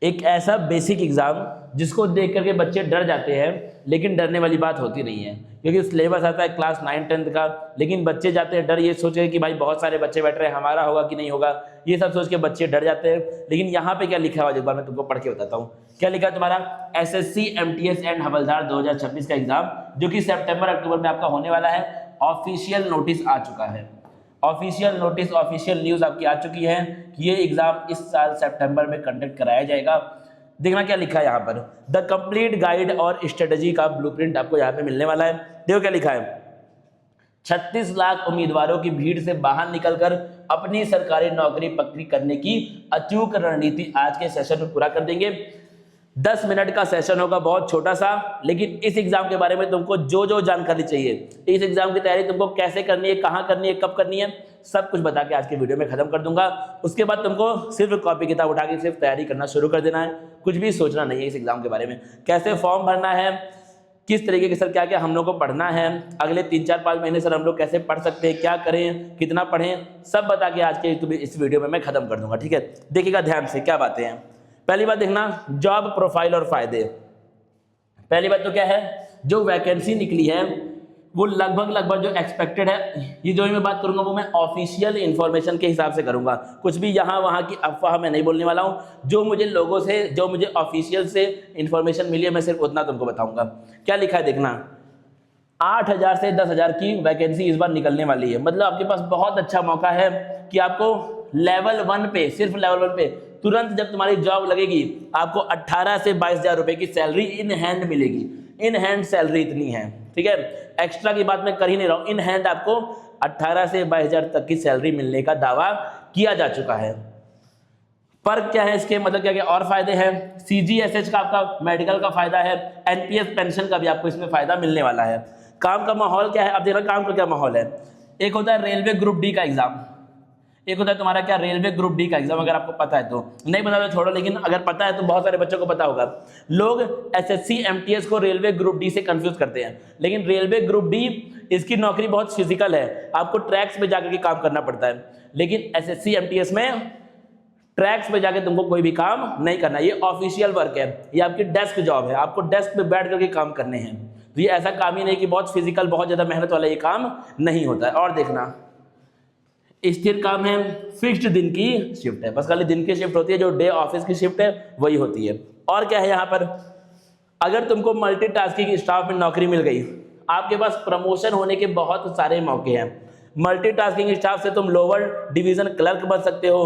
एक ऐसा basic exam जिसको देख करके बच्चे डर जाते हैं, लेकिन डरने वाली बात होती नहीं है, क्योंकि सिलेबस आता है क्लास 9-10 का, लेकिन बच्चे जाते हैं डर ये सोच के कि भाई बहुत सारे बच्चे बैठ रहे हैं, हमारा होगा कि नहीं होगा, ये सब सोच के बच्चे डर जाते हैं। लेकिन यहाँ पे क्या लिखा हुआ है एक बार मैं तुमको पढ़ के बताता हूँ। क्या लिखा है तुम्हारा? SSC MTS एंड हवलदार 2026 का एग्जाम, जो कि सितंबर अक्टूबर में आपका होने वाला है। ऑफिशियल नोटिस आ चुका है, ऑफिशियल नोटिस, ऑफिशियल न्यूज आपकी आ चुकी है कि ये एग्जाम इस साल सितंबर में कंडक्ट कराया जाएगा। देखना क्या लिखा है यहाँ पर, द कंप्लीट गाइड और स्ट्रेटजी का ब्लूप्रिंट आपको यहाँ पे मिलने वाला है। देखो क्या लिखा है, 36 लाख उम्मीदवारों की भीड़ से बाहर निकलकर अपनी सरकारी नौकरी पक्की करने की अचूक रणनीति आज के सेशन में पूरा कर देंगे। 10 मिनट का सेशन होगा, बहुत छोटा सा, लेकिन इस एग्जाम के बारे में तुमको जो जो जानकारी चाहिए, इस एग्जाम की तैयारी तुमको कैसे करनी है, कहाँ करनी है, कब करनी है, सब कुछ बता के आज के वीडियो में खत्म कर दूंगा। उसके बाद तुमको सिर्फ कॉपी किताब उठा के सिर्फ तैयारी करना शुरू कर देना है, कुछ भी सोचना नहीं है इस एग्जाम के बारे में। कैसे फॉर्म भरना है, किस तरीके के सर क्या क्या हम लोग को पढ़ना है, अगले 3-4-5 महीने सर हम लोग कैसे पढ़ सकते हैं, क्या करें, कितना पढ़ें, सब बता के आज के इस वीडियो में मैं खत्म कर दूंगा। ठीक है, देखिएगा ध्यान से क्या बातें हैं। पहली बात देखना, जॉब प्रोफाइल और फायदे। पहली बात तो क्या है, जो वैकेंसी निकली है वो लगभग जो एक्सपेक्टेड है, ये जो मैं बात करूंगा वो मैं ऑफिशियल इंफॉर्मेशन के हिसाब से करूंगा, कुछ भी यहाँ वहाँ की अफवाह मैं नहीं बोलने वाला हूँ। जो मुझे लोगों से, जो मुझे ऑफिशियल से इंफॉर्मेशन मिली है, मैं सिर्फ उतना तुमको बताऊंगा। क्या लिखा है देखना, 8,000 से 10,000 की वैकेंसी इस बार निकलने वाली है। मतलब आपके पास बहुत अच्छा मौका है कि आपको लेवल 1 पे, सिर्फ लेवल 1 पे तुरंत जब तुम्हारी जॉब लगेगी, आपको 18 से 22,000 रुपए की सैलरी इन हैंड मिलेगी। इन हैंड सैलरी इतनी है, ठीक है, एक्स्ट्रा की बात मैं कर ही नहीं रहा हूं, इन हैंड आपको 18 से 22,000 तक की सैलरी मिलने का दावा किया जा चुका है। पर क्या है इसके, मतलब क्या क्या और फायदे हैं, CGSH का आपका मेडिकल का फायदा है, NPS पेंशन का भी आपको इसमें फायदा मिलने वाला है। काम का माहौल क्या है, अब देखना काम का क्या माहौल है। एक होता है रेलवे ग्रुप डी का एग्जाम, एक होता है तुम्हारा क्या, रेलवे ग्रुप डी का एग्जाम। अगर आपको पता है तो, नहीं पता तो छोड़ो, लेकिन अगर पता है तो बहुत सारे बच्चों को पता होगा। लोग SSC MTS को रेलवे ग्रुप डी से कंफ्यूज करते हैं, लेकिन रेलवे ग्रुप डी इसकी नौकरी बहुत फिजिकल है, आपको ट्रैक्स पे जाकर के काम करना पड़ता है। लेकिन SSC MTS में ट्रैक्स पे जाके तुमको कोई भी काम नहीं करना, ये ऑफिशियल वर्क है, ये आपकी डेस्क जॉब है, आपको डेस्क पे बैठ करके काम करने हैं। तो ये ऐसा काम ही नहीं कि बहुत फिजिकल, बहुत ज्यादा मेहनत वाला ये काम नहीं होता है। और देखना, स्थिर काम है, फिक्स्ड दिन की शिफ्ट है, बस खाली दिन की शिफ्ट होती है, जो डे ऑफिस की शिफ्ट है वही होती है। और क्या है यहाँ पर, अगर तुमको मल्टीटास्किंग स्टाफ में नौकरी मिल गई, आपके पास प्रमोशन होने के बहुत सारे मौके हैं। मल्टीटास्किंग स्टाफ से तुम लोअर डिवीजन क्लर्क बन सकते हो,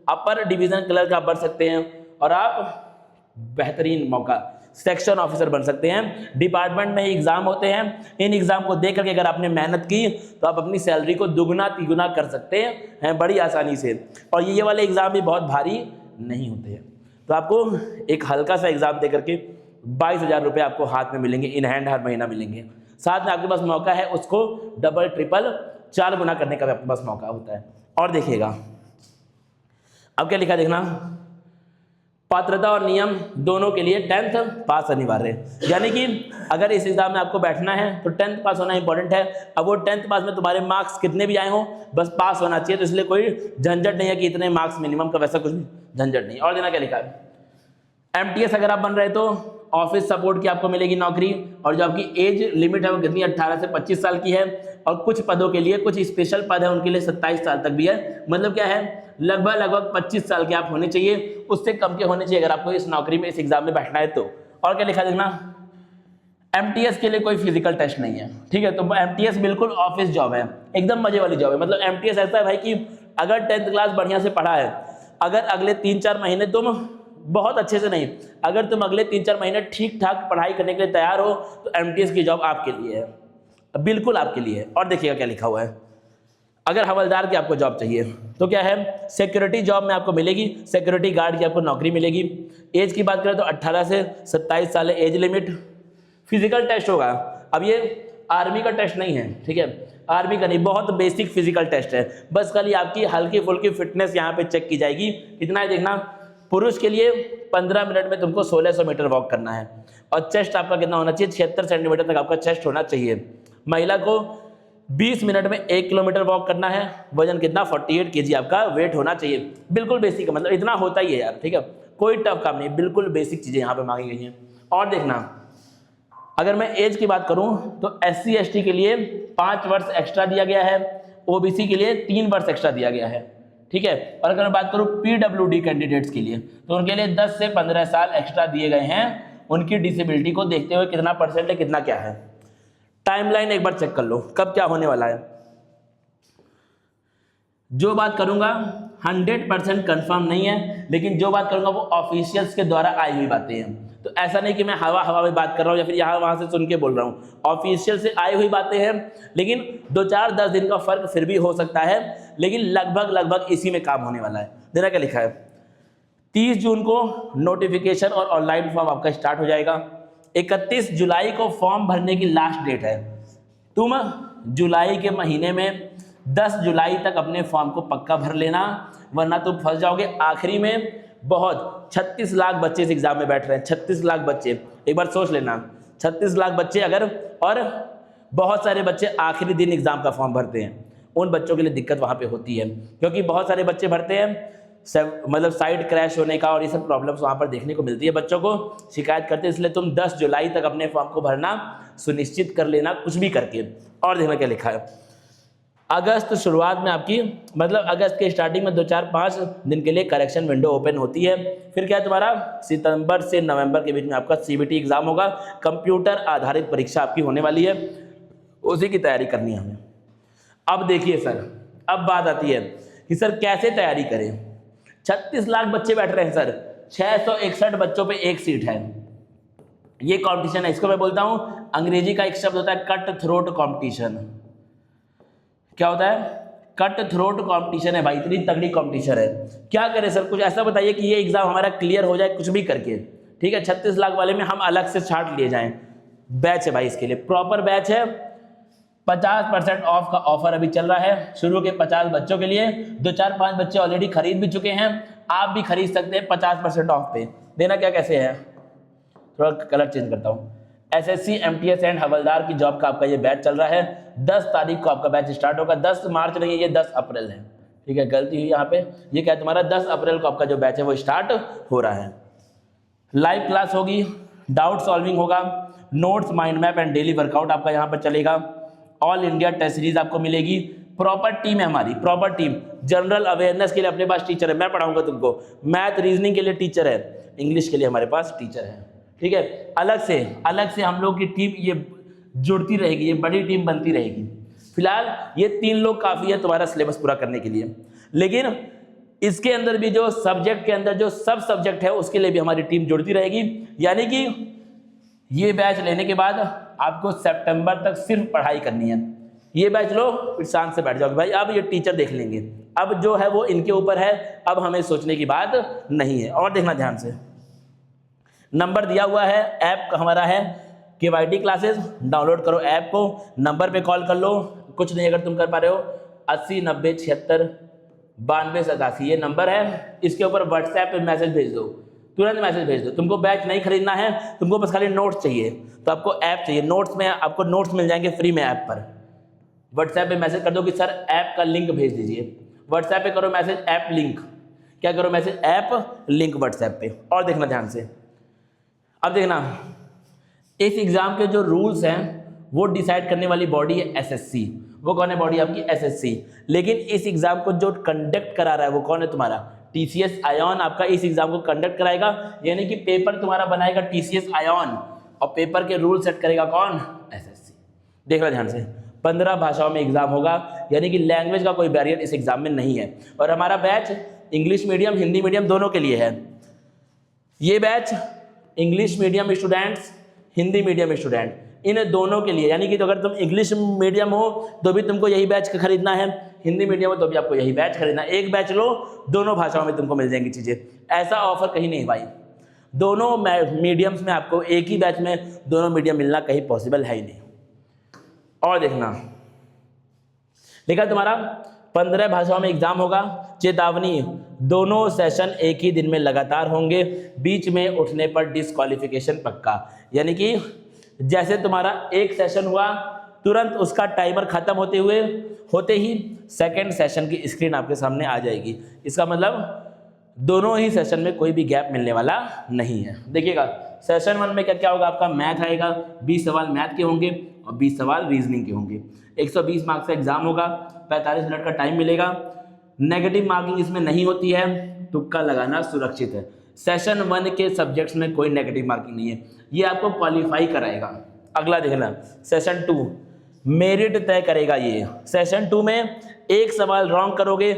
अपर डिवीजन क्लर्क आप बन सकते हैं, और आप बेहतरीन मौका सेक्शन ऑफिसर बन सकते हैं। डिपार्टमेंट में एग्जाम होते हैं, इन एग्जाम को देख करके अगर आपने मेहनत की तो आप अपनी सैलरी को दुगना तिगुना कर सकते हैं बड़ी आसानी से। और ये वाले एग्जाम भी बहुत भारी नहीं होते हैं, तो आपको एक हल्का सा एग्जाम दे करके 22,000 रुपये आपको हाथ में मिलेंगे, इन हैंड हर महीना मिलेंगे। साथ में आपके पास मौका है उसको डबल ट्रिपल 4 गुना करने का भी आपके पास मौका होता है। और देखिएगा अब क्या लिखा देखना, पात्रता और नियम दोनों के लिए 10th पास अनिवार्य है। यानी कि अगर इस एग्जाम में आपको बैठना है तो 10th पास होना इंपॉर्टेंट है। अब वो 10th पास में तुम्हारे मार्क्स कितने भी आए हो, बस पास होना चाहिए, तो इसलिए कोई झंझट नहीं है कि इतने मार्क्स मिनिमम का, वैसा कुछ झंझट नहीं। और देना क्या लिखा है, MTS अगर आप बन रहे तो ऑफिस सपोर्ट की आपको मिलेगी नौकरी, और जो आपकी एज लिमिट है वो कितनी, 18 से 25 साल की है, और कुछ पदों के लिए, कुछ स्पेशल पद है उनके लिए 27 साल तक भी है। मतलब क्या है, लगभग 25 साल के आप होने चाहिए, उससे कम के होने चाहिए अगर आपको इस नौकरी में, इस एग्जाम में बैठना है तो। और क्या लिखा देखना, MTS के लिए कोई फिजिकल टेस्ट नहीं है, ठीक है, तो MTS बिल्कुल ऑफिस जॉब है, एकदम मजे वाली जॉब है। मतलब MTS ऐसा है भाई कि अगर 10th क्लास बढ़िया से पढ़ा है, अगर अगले 3-4 महीने तुम बहुत अच्छे से नहीं, अगर तुम अगले 3-4 महीने ठीक ठाक पढ़ाई करने के लिए तैयार हो तो MTS की जॉब आपके लिए है, बिल्कुल आपके लिए। और देखिएगा क्या लिखा हुआ है, अगर हवलदार की आपको जॉब चाहिए तो क्या है, सिक्योरिटी जॉब में आपको मिलेगी, सिक्योरिटी गार्ड की आपको नौकरी मिलेगी। एज की बात करें तो 18 से 27 साल है एज लिमिट। फिजिकल टेस्ट होगा, अब ये आर्मी का टेस्ट नहीं है, ठीक है, आर्मी का नहीं, बहुत बेसिक फिजिकल टेस्ट है, बस खाली आपकी हल्की फुल्की फिटनेस यहाँ पे चेक की जाएगी। कितना है देखना, पुरुष के लिए 15 मिनट में तुमको 1600 मीटर वॉक करना है, और चेस्ट आपका कितना होना चाहिए, 76 सेंटीमीटर तक आपका चेस्ट होना चाहिए। महिला को 20 मिनट में 1 किलोमीटर वॉक करना है, वजन कितना, 48 kg आपका वेट होना चाहिए। बिल्कुल बेसिक है, मतलब इतना होता ही है यार, ठीक है, कोई टफ काम नहीं, बिल्कुल बेसिक चीज़ें यहाँ पे मांगी गई हैं। और देखना, अगर मैं एज की बात करूँ तो SC ST के लिए 5 वर्ष एक्स्ट्रा दिया गया है, OBC के लिए 3 वर्ष एक्स्ट्रा दिया गया है, ठीक है। और अगर मैं बात करूँ PWD कैंडिडेट्स के लिए तो उनके लिए 10 से 15 साल एक्स्ट्रा दिए गए हैं, उनकी डिसेबिलिटी को देखते हुए कितना परसेंट है, कितना क्या है। टाइमलाइन एक बार चेक कर लो कब क्या होने वाला है। जो बात करूंगा 100% कंफर्म नहीं है, लेकिन जो बात करूंगा वो ऑफिशियल्स के द्वारा आई हुई बातें हैं। तो ऐसा नहीं कि मैं हवा में बात कर रहा हूँ या फिर यहाँ वहाँ से सुन के बोल रहा हूँ, ऑफिशियल से आई हुई बातें हैं, लेकिन 2-4-10 दिन का फर्क फिर भी हो सकता है, लेकिन लगभग इसी में काम होने वाला है। देखना क्या लिखा है, 30 जून को नोटिफिकेशन और ऑनलाइन फॉर्म आपका स्टार्ट हो जाएगा। 31 जुलाई को फॉर्म भरने की लास्ट डेट है। तुम जुलाई के महीने में 10 जुलाई तक अपने फॉर्म को पक्का भर लेना, वरना तुम फंस जाओगे आखिरी में। बहुत 36 लाख बच्चे इस एग्जाम में बैठ रहे हैं, 36 लाख बच्चे, एक बार सोच लेना, 36 लाख बच्चे अगर, और बहुत सारे बच्चे आखिरी दिन एग्जाम का फॉर्म भरते हैं, उन बच्चों के लिए दिक्कत वहाँ पे होती है, क्योंकि बहुत सारे बच्चे भरते हैं, मतलब साइट क्रैश होने का और ये सब प्रॉब्लम्स वहाँ पर देखने को मिलती है, बच्चों को शिकायत करते हैं। इसलिए तुम 10 जुलाई तक अपने फॉर्म को भरना सुनिश्चित कर लेना, कुछ भी करके। और देखना क्या लिखा है, अगस्त शुरुआत में आपकी, मतलब अगस्त के स्टार्टिंग में 2-4-5 दिन के लिए करेक्शन विंडो ओपन होती है। फिर क्या है तुम्हारा, सितंबर से नवंबर के बीच में आपका CBT एग्जाम होगा, कंप्यूटर आधारित परीक्षा आपकी होने वाली है, उसी की तैयारी करनी है हमें। अब देखिए सर, अब बात आती है कि सर कैसे तैयारी करें। 36 लाख बच्चे बैठ रहे हैं सर, 661 बच्चों पे एक सीट है, ये कंपटीशन है। इसको मैं बोलता हूं, अंग्रेजी का एक शब्द होता है कट थ्रोट कंपटीशन। क्या होता है, कट थ्रोट कंपटीशन है भाई, इतनी तगड़ी कंपटीशन है। क्या करें सर, कुछ ऐसा बताइए कि ये एग्जाम हमारा क्लियर हो जाए कुछ भी करके, ठीक है। 36 लाख वाले में हम अलग से छाट लिए जाएं। बैच है भाई, इसके लिए प्रॉपर बैच है, 50% ऑफ का ऑफर अभी चल रहा है शुरू के 50 बच्चों के लिए। 2-4-5 बच्चे ऑलरेडी खरीद भी चुके हैं, आप भी खरीद सकते हैं 50% ऑफ पे। देना क्या कैसे है, थोड़ा कलर चेंज करता हूँ। SSC MTS एंड हवलदार की जॉब का आपका ये बैच चल रहा है। 10 तारीख को आपका बैच स्टार्ट होगा, 10 मार्च नहीं, ये 10 अप्रैल है, ठीक है, गलती हुई यहाँ पे। ये क्या है तुम्हारा, 10 अप्रैल को आपका जो बैच है वो स्टार्ट हो रहा है। लाइव क्लास होगी, डाउट सॉल्विंग होगा, notes, mind map and daily workout आपका यहाँ पर चलेगा। ऑल इंडिया टेस्ट सीरीज आपको मिलेगी। प्रॉपर टीम है हमारी, प्रॉपर टीम। जनरल अवेयरनेस के लिए अपने पास टीचर है, मैं पढ़ाऊंगा तुमको। मैथ रीजनिंग के लिए टीचर है, इंग्लिश के लिए हमारे पास टीचर है, ठीक है। अलग से हम लोग की टीम ये जुड़ती रहेगी, ये बड़ी टीम बनती रहेगी। फिलहाल ये 3 लोग काफ़ी है तुम्हारा सिलेबस पूरा करने के लिए, लेकिन इसके अंदर भी जो सब्जेक्ट के अंदर जो सब सब्जेक्ट है उसके लिए भी हमारी टीम जुड़ती रहेगी। यानी कि ये बैच लेने के बाद आपको सितंबर तक सिर्फ पढ़ाई करनी है। ये बैच लो, फिर शांत से बैठ जाओगे भाई, अब ये टीचर देख लेंगे, अब जो है वो इनके ऊपर है, अब हमें सोचने की बात नहीं है। और देखना ध्यान से, नंबर दिया हुआ है, ऐप हमारा है KYT क्लासेस, डाउनलोड करो ऐप को, नंबर पे कॉल कर लो। कुछ नहीं अगर तुम कर पा रहे हो, 80 90 76 92 87 ये नंबर है, इसके ऊपर व्हाट्सएप पे मैसेज भेज दो, तुरंत मैसेज भेज दो। तुमको बैच नहीं खरीदना है, तुमको बस खाली नोट्स चाहिए, तो आपको ऐप चाहिए। नोट्स में आपको नोट्स मिल जाएंगे फ्री में ऐप पर। व्हाट्सएप पे मैसेज कर दो कि सर ऐप का लिंक भेज दीजिए, व्हाट्सएप पे करो मैसेज ऐप लिंक, क्या करो मैसेज ऐप लिंक व्हाट्सएप पे। और देखना ध्यान से, अब देखना इस एग्जाम के जो रूल्स हैं वो डिसाइड करने वाली बॉडी है SSC। वो कौन है बॉडी आपकी, SSC। लेकिन इस एग्जाम को जो कंडक्ट करा रहा है वो कौन है तुम्हारा, TCS आयॉन आपका इस एग्जाम को कंडक्ट कराएगा। यानी कि पेपर तुम्हारा बनाएगा TCS आयॉन और पेपर के रूल सेट करेगा कौन, SSC। देखना ध्यान से, 15 भाषाओं में एग्जाम होगा, यानी कि लैंग्वेज का कोई बैरियर इस एग्जाम में नहीं है। और हमारा batch English medium Hindi medium दोनों के लिए है। ये batch English medium students, Hindi medium student, इन दोनों के लिए। यानी कि तो अगर तुम इंग्लिश मीडियम हो तो भी तुमको यही बैच खरीदना है, हिंदी मीडियम हो तो भी आपको यही बैच खरीदना है। एक बैच लो, दोनों भाषाओं में तुमको मिल जाएंगी चीज़ें। ऐसा ऑफर कहीं नहीं भाई, दोनों मीडियम्स में आपको एक ही बैच में दोनों मीडियम मिलना कहीं पॉसिबल है ही नहीं। और देखना, लिखा तुम्हारा 15 भाषाओं में एग्जाम होगा। चेतावनी, दोनों सेशन एक ही दिन में लगातार होंगे, बीच में उठने पर डिस्क्वालिफिकेशन पक्का। यानी कि जैसे तुम्हारा एक सेशन हुआ, तुरंत उसका टाइमर खत्म होते ही सेकंड सेशन की स्क्रीन आपके सामने आ जाएगी। इसका मतलब दोनों ही सेशन में कोई भी गैप मिलने वाला नहीं है। देखिएगा सेशन 1 में क्या क्या होगा, आपका मैथ आएगा, 20 सवाल मैथ के होंगे और 20 सवाल रीजनिंग के होंगे। 120 मार्क्स का एग्जाम होगा, 45 मिनट का टाइम मिलेगा। नेगेटिव मार्किंग इसमें नहीं होती है, तुक्का लगाना सुरक्षित है। सेशन 1 के सब्जेक्ट्स में कोई नेगेटिव मार्किंग नहीं है, ये आपको क्वालिफाई कराएगा। अगला देखना सेशन 2 मेरिट तय करेगा। ये सेशन 2 में एक सवाल रॉन्ग करोगे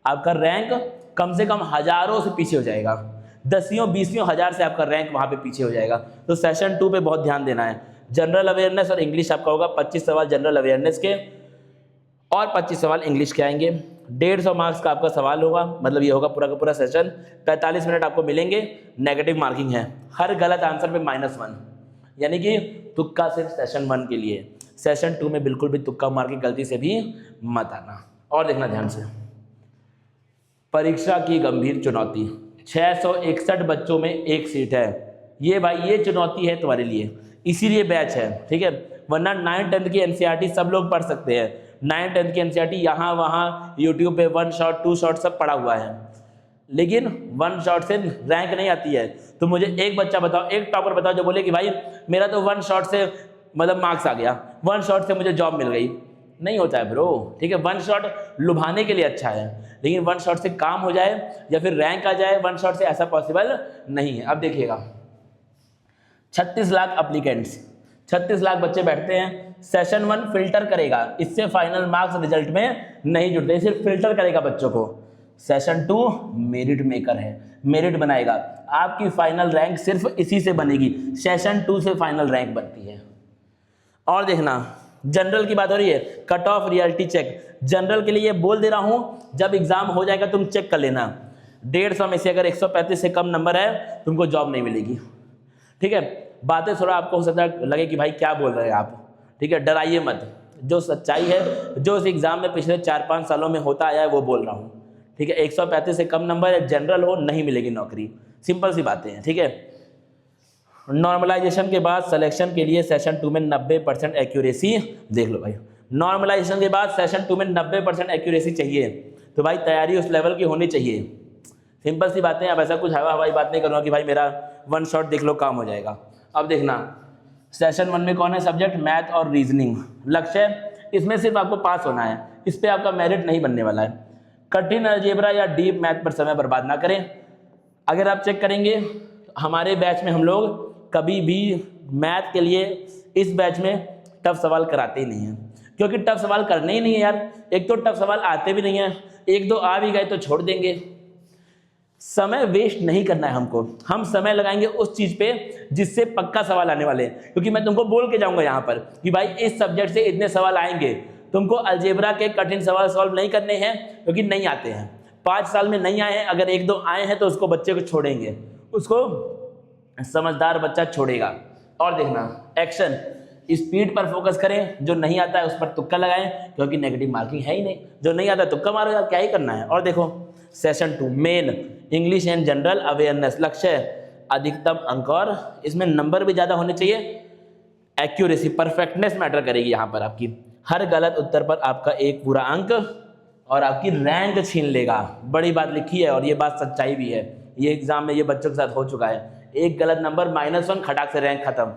आपका रैंक कम से कम हजारों से पीछे हो जाएगा, 10-20 हजार से आपका रैंक वहां पे पीछे हो जाएगा। तो सेशन 2 पे बहुत ध्यान देना है। जनरल अवेयरनेस और इंग्लिश आपका होगा 25 सवाल जनरल अवेयरनेस के और 25 सवाल इंग्लिश के आएंगे। 150 मार्क्स का आपका सवाल होगा, मतलब ये होगा पूरा का पूरा सेशन। 45 मिनट आपको मिलेंगे। नेगेटिव मार्किंग है, हर गलत आंसर पे -1, यानी कि तुक्का सिर्फ सेशन 1 के लिए। सेशन 2 में बिल्कुल भी तुक्का मार के गलती से भी मत आना। और देखना ध्यान से, परीक्षा की गंभीर चुनौती, 661 बच्चों में एक सीट है। ये भाई ये चुनौती है तुम्हारे लिए, इसीलिए बैच है, ठीक है। वरना 9th-10th की एनसीईआरटी सब लोग पढ़ सकते हैं। 9th-10th की एनसीईआरटी यहाँ वहाँ यूट्यूब पे 1 शॉट 2 शॉट सब पड़ा हुआ है, लेकिन 1 शॉट से रैंक नहीं आती है। तो मुझे एक बच्चा बताओ, एक टॉपर बताओ जो बोले कि भाई मेरा तो 1 शॉट से मतलब मार्क्स आ गया, 1 शॉट से मुझे जॉब मिल गई। नहीं होता है ब्रो, ठीक है। 1 शॉट लुभाने के लिए अच्छा है, लेकिन 1 शॉट से काम हो जाए या फिर रैंक आ जाए 1 शॉट से, ऐसा पॉसिबल नहीं है। अब देखिएगा 36 लाख अप्लीकेंट्स, 36 लाख बच्चे बैठते हैं। सेशन 1 फिल्टर करेगा, इससे फाइनल मार्क्स रिजल्ट में नहीं जुड़ते, सिर्फ फिल्टर करेगा बच्चों को। सेशन 2 मेरिट मेकर है, मेरिट बनाएगा। आपकी फाइनल रैंक सिर्फ इसी से बनेगी, सेशन 2 से फाइनल रैंक बनती है। और देखना जनरल की बात हो रही है, cut off reality check. General के लिए ये बोल दे रहा हूं, जब एग्जाम हो जाएगा तुम चेक कर लेना। 150 में से अगर 135 से कम नंबर है तुमको जॉब नहीं मिलेगी, ठीक है। बातें थोड़ा आपको हो सकता है लगे कि भाई क्या बोल रहे हैं आप, ठीक है। डराइए मत, जो सच्चाई है, जो इस एग्जाम में पिछले 4-5 सालों में होता आया है वो बोल रहा हूँ, ठीक है। 135 से कम नंबर है, जनरल हो, नहीं मिलेगी नौकरी, सिंपल सी बातें हैं, ठीक है। नॉर्मलाइजेशन के बाद सिलेक्शन के लिए सेशन 2 में 90% एक्यूरेसी, देख लो भाई, नॉर्मलाइजेशन के बाद सेशन 2 में 90% एक्यूरेसी चाहिए, तो भाई तैयारी उस लेवल की होनी चाहिए। सिंपल सी बातें, अब ऐसा कुछ हवा हवाई बात नहीं करूँगा कि भाई मेरा 1 शॉट देख लो काम हो जाएगा। अब देखना सेशन 1 में कौन है सब्जेक्ट, मैथ और रीजनिंग। लक्ष्य इसमें सिर्फ आपको पास होना है, इस पर आपका मेरिट नहीं बनने वाला है। कठिन अलजेब्रा या डीप मैथ पर समय बर्बाद ना करें। अगर आप चेक करेंगे हमारे बैच में हम लोग कभी भी मैथ के लिए इस बैच में टफ सवाल कराते ही नहीं हैं, क्योंकि टफ सवाल करने ही नहीं है यार। एक तो टफ सवाल आते भी नहीं है, 1-2 आ भी गए तो छोड़ देंगे। समय वेस्ट नहीं करना है हमको, हम समय लगाएंगे उस चीज पे जिससे पक्का सवाल आने वाले हैं। क्योंकि मैं तुमको बोल के जाऊंगा यहाँ पर कि भाई इस सब्जेक्ट से इतने सवाल आएंगे, तुमको अलजेब्रा के कठिन सवाल सॉल्व नहीं करने हैं क्योंकि नहीं आते हैं। 5 साल में नहीं आए हैं, अगर 1-2 आए हैं तो उसको बच्चे को छोड़ेंगे, उसको समझदार बच्चा छोड़ेगा। और देखना एक्शन, स्पीड पर फोकस करें, जो नहीं आता है उस पर तुक्का लगाएं, क्योंकि नेगेटिव मार्किंग है ही नहीं। जो नहीं आता तुक्का मारो यार, क्या ही करना है। और देखो session 2 main English and general awareness, लक्ष्य अधिकतम अंक, और इसमें नंबर भी ज़्यादा होने चाहिए। एक्यूरेसी, परफेक्टनेस मैटर करेगी यहाँ पर आपकी। हर गलत उत्तर पर आपका 1 पूरा अंक और आपकी रैंक छीन लेगा। बड़ी बात लिखी है और ये बात सच्चाई भी है, ये एग्जाम में ये बच्चों के साथ हो चुका है। 1 गलत नंबर -1, खटाक से रैंक खत्म।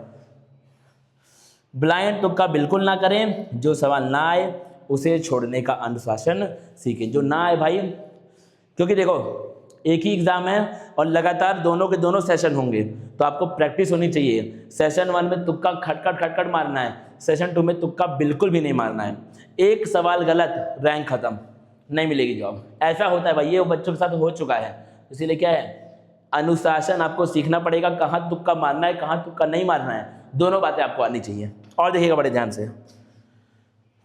ब्लाइंड तुक्का बिल्कुल ना करें, जो सवाल ना आए उसे छोड़ने का अनुशासन सीखें। जो ना आए भाई, क्योंकि देखो एक ही एग्जाम है और लगातार दोनों के दोनों सेशन होंगे, तो आपको प्रैक्टिस होनी चाहिए। सेशन 1 में तुक्का खटखट मारना है, सेशन 2 में तुक्का बिल्कुल भी नहीं मारना है। 1 सवाल गलत, रैंक खत्म, नहीं मिलेगी जॉब। ऐसा होता है भाई, ये बच्चों के साथ हो चुका है। इसीलिए क्या है, अनुशासन आपको सीखना पड़ेगा, कहाँ तुक्का मारना है कहाँ तुक्का नहीं मारना है, दोनों बातें आपको आनी चाहिए। और देखिएगा बड़े ध्यान से,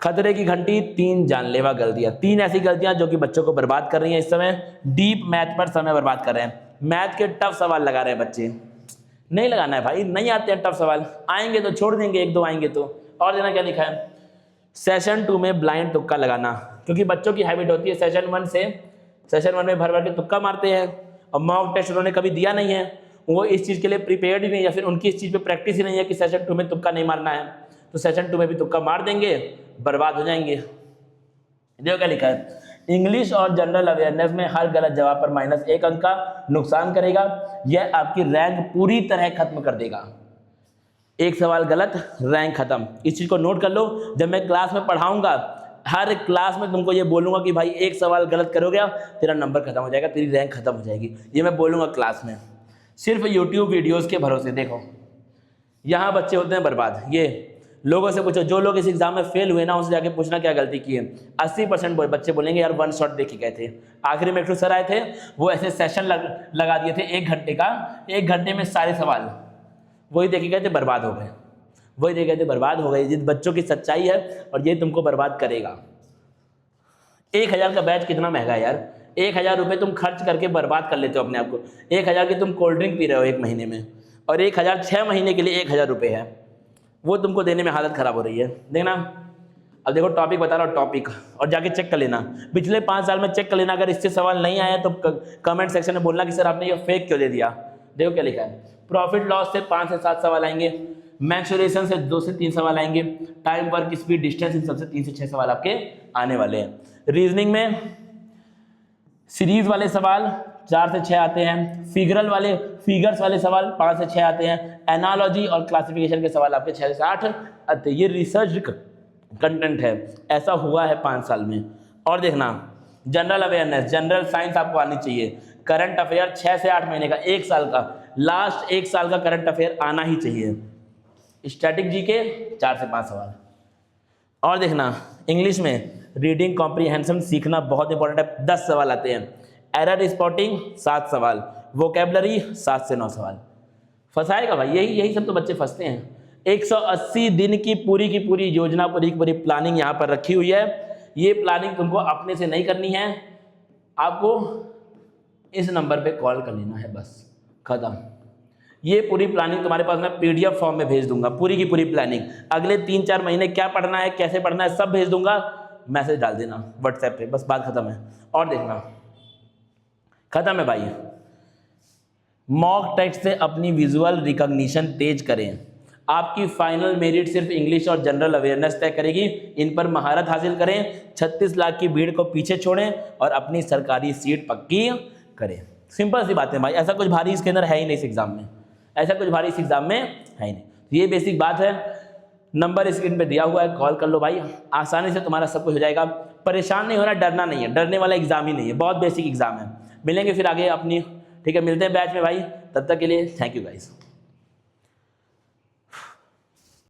खतरे की घंटी, 3 जानलेवा गलतियां, 3 ऐसी गलतियां जो कि बच्चों को बर्बाद कर रही हैं। इस समय डीप मैथ पर समय बर्बाद कर रहे हैं, मैथ के टफ सवाल लगा रहे हैं बच्चे। नहीं लगाना है भाई, नहीं आते हैं टफ सवाल, आएंगे तो छोड़ देंगे, 1-2 आएंगे तो। और देना क्या लिखा है, सेशन 2 में ब्लाइंड तुक्का लगाना, क्योंकि बच्चों की हैबिट होती है सेशन 1 में भर के तुक्का मारते हैं, और मॉक टेस्ट उन्होंने कभी दिया नहीं है, वो इस चीज़ के लिए प्रिपेयर्ड ही नहीं, या फिर उनकी इस चीज़ पे प्रैक्टिस ही नहीं है कि सेशन 2 में तुक्का नहीं मारना है, तो सेशन 2 में भी तुक्का मार देंगे, बर्बाद हो जाएंगे। देखो क्या लिखा है, इंग्लिश और जनरल अवेयरनेस में हर गलत जवाब पर -1 अंक का नुकसान करेगा। यह आपकी रैंक पूरी तरह खत्म कर देगा। एक सवाल गलत, रैंक खत्म। इस चीज को नोट कर लो। जब मैं क्लास में पढ़ाऊंगा, हर क्लास में तुमको ये बोलूंगा कि भाई एक सवाल गलत करोगे तेरा नंबर खत्म हो जाएगा, तेरी रैंक खत्म हो जाएगी। ये मैं बोलूंगा क्लास में। सिर्फ यूट्यूब वीडियोस के भरोसे देखो, यहाँ बच्चे होते हैं बर्बाद। ये लोगों से पूछो, जो लोग इस एग्जाम में फेल हुए ना, उनसे जाके पूछना क्या गलती की है। 80% बच्चे बोलेंगे यार वन शॉट देख के गए थे। आखिरी में एक सर आए थे, वो ऐसे सेशन लगा दिए थे 1 घंटे का, 1 घंटे में सारे सवाल वही देखे गए थे, बर्बाद हो गए। वही देखे गए थे, बर्बाद हो गए। जिस बच्चों की सच्चाई है, और ये तुमको बर्बाद करेगा। 1000 का बैच कितना महंगा है यार। 1000 रुपये तुम खर्च करके बर्बाद कर लेते हो अपने आप को। 1000 की तुम कोल्ड ड्रिंक पी रहे हो 1 महीने में, और 1000 6 महीने के लिए 1000 रुपये है, वो तुमको देने में हालत खराब हो रही है। देखना, अब देखो टॉपिक बता रहा हूँ, टॉपिक, और जाके चेक कर लेना। पिछले 5 साल में चेक कर लेना। अगर इससे सवाल नहीं आया तो कमेंट सेक्शन में बोलना कि सर आपने ये फेक क्यों दे दिया। देखो क्या लिखा है। प्रॉफिट लॉस से 5 से 7 सवाल आएंगे, मैक्सुरेशन से 2 से 3 सवाल आएंगे, टाइम वर्क स्पीड डिस्टेंस, इन सबसे 3 से 6 सवाल आपके आने वाले हैं। रीजनिंग में सीरीज वाले सवाल 4 से 6 आते हैं, फिगर्स वाले सवाल 5 से 6 आते हैं, एनालॉजी और क्लासिफिकेशन के सवाल आपके 6 से 8 आते हैं। ये रिसर्च कंटेंट है, ऐसा हुआ है 5 साल में। और देखना, जनरल अवेयरनेस, जनरल साइंस आपको आनी चाहिए। करंट अफेयर 6 से 8 महीने का, 1 साल का, लास्ट 1 साल का करंट अफेयर आना ही चाहिए। स्टैटिक जीके 4 से 5 सवाल। और देखना, इंग्लिश में रीडिंग कॉम्प्रीहेंशन सीखना बहुत इंपॉर्टेंट है, 10 सवाल आते हैं। एरर स्पॉटिंग 7 सवाल, वोकेबलरी 7 से 9 सवाल। फंसाएगा भाई, यही सब तो बच्चे फंसते हैं। 180 दिन की पूरी योजना, पूरी प्लानिंग यहाँ पर रखी हुई है। ये प्लानिंग तुमको अपने से नहीं करनी है, आपको इस नंबर पे कॉल कर लेना है, बस खत्म। ये पूरी प्लानिंग तुम्हारे पास मैं PDF फॉर्म में भेज दूंगा, पूरी की पूरी प्लानिंग। अगले 3-4 महीने क्या पढ़ना है, कैसे पढ़ना है, सब भेज दूंगा। मैसेज डाल देना WhatsApp पे, बस बात खत्म है। और देखना, खत्म है भाई। मॉक टेस्ट से अपनी विजुअल रिकॉग्निशन तेज करें। आपकी फाइनल मेरिट सिर्फ इंग्लिश और जनरल अवेयरनेस तय करेगी। इन पर महारत हासिल करें, 36 लाख की भीड़ को पीछे छोड़ें और अपनी सरकारी सीट पक्की करें। सिंपल सी बात है भाई, ऐसा कुछ भारी इसके अंदर है ही नहीं इस एग्जाम में, ऐसा कुछ भारी इस एग्जाम में है ही नहीं। ये बेसिक बात है। नंबर स्क्रीन पे दिया हुआ है, कॉल कर लो भाई, आसानी से तुम्हारा सब कुछ हो जाएगा। परेशान नहीं होना, डरना नहीं है, डरने वाला एग्जाम ही नहीं है, बहुत बेसिक एग्जाम है। मिलेंगे फिर आगे अपनी, ठीक है, मिलते हैं बैच में भाई। तब तक के लिए थैंक यू गाइस।